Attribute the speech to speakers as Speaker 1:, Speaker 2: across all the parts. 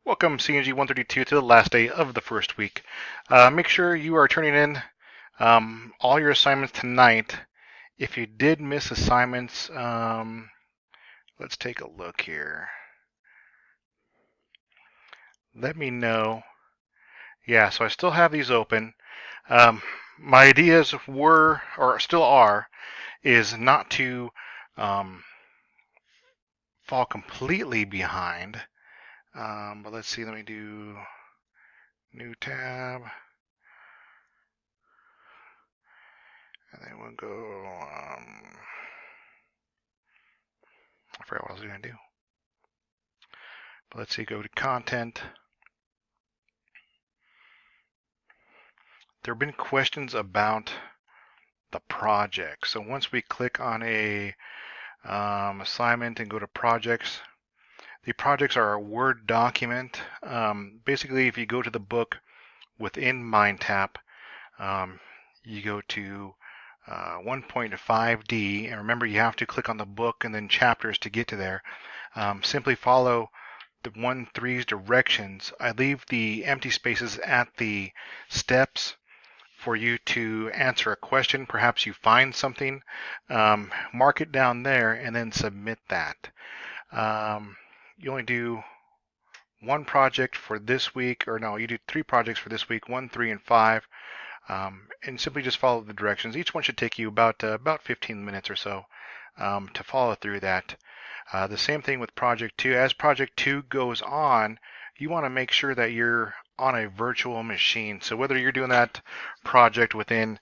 Speaker 1: Welcome, CNG 132, to the last day of the first week. Make sure you are turning in all your assignments tonight. If you did miss assignments, let's take a look here. Let me know. Yeah, so I still have these open. Um, my ideas were, or still are, is not to fall completely behind. But let's see, let me do new tab. And then we'll go, I forgot what I was going to do. But let's see, go to content. There have been questions about the project. So once we click on a assignment and go to projects, the projects are a Word document. Basically, if you go to the book within MindTap, you go to 1.5D, and remember you have to click on the book and then chapters to get to there. Simply follow the 1.3's directions. I leave the empty spaces at the steps for you to answer a question. Perhaps you find something, mark it down there, and then submit that. You only do one project for this week, or no, you do 3 projects for this week, 1, 3, and 5. And simply just follow the directions. Each one should take you about 15 minutes or so to follow through that. The same thing with Project 2. As Project 2 goes on, you want to make sure that you're on a virtual machine. So whether you're doing that project within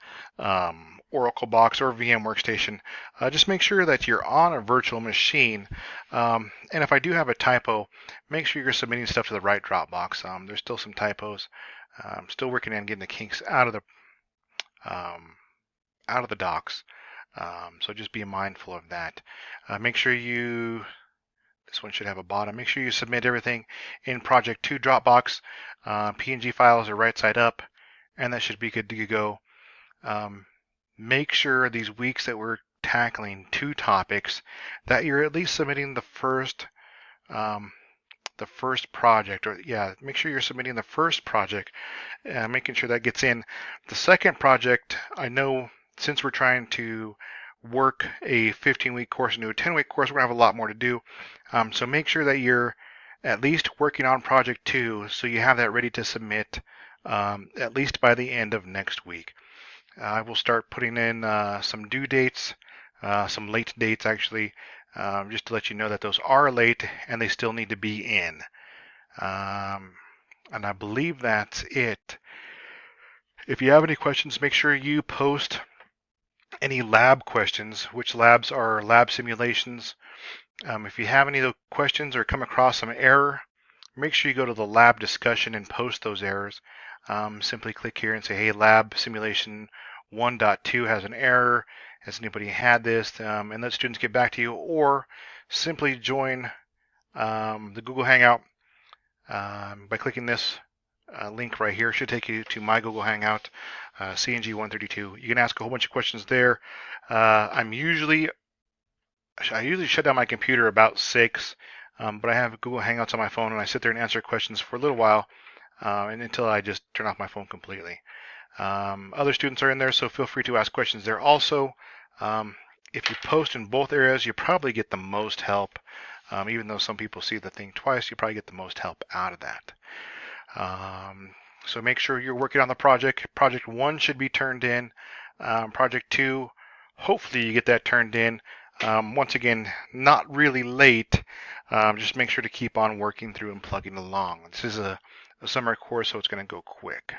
Speaker 1: Oracle Box or VM Workstation, just make sure that you're on a virtual machine. And if I do have a typo, make sure you're submitting stuff to the right Dropbox. There's still some typos. I'm still working on getting the kinks out of the docs. So just be mindful of that. Make sure this one should have a bottom. Make sure you submit everything in Project 2 Dropbox. PNG files are right side up, and that should be good to go. Make sure these weeks that we're tackling 2 topics that you're at least submitting the first project, or make sure you're submitting the first project, making sure that gets in. The second project, I know since we're trying to work a 15-week course into a 10-week course, we're going to have a lot more to do. So make sure that you're at least working on project 2 so you have that ready to submit at least by the end of next week. I will start putting in some due dates, some late dates actually, just to let you know that those are late and they still need to be in. And I believe that's it. If you have any questions, make sure you post any lab questions, which labs are lab simulations. If you have any of the questions or come across some error, make sure you go to the lab discussion and post those errors. Simply click here and say, hey, lab simulation 1.2 has an error. Has anybody had this? And let students get back to you, or simply join the Google Hangout by clicking this link right here. It should take you to my Google Hangout, CNG 132. You can ask a whole bunch of questions there. I usually shut down my computer about 6, but I have Google Hangouts on my phone, and I sit there and answer questions for a little while, and until I just turn off my phone completely. Other students are in there, so feel free to ask questions there also. If you post in both areas, you probably get the most help. Even though some people see the thing twice, you probably get the most help out of that. So make sure you're working on the project. Project 1 should be turned in. Project 2, hopefully you get that turned in. Once again, not really late. Just make sure to keep on working through and plugging along. This is a summer course, so it's going to go quick.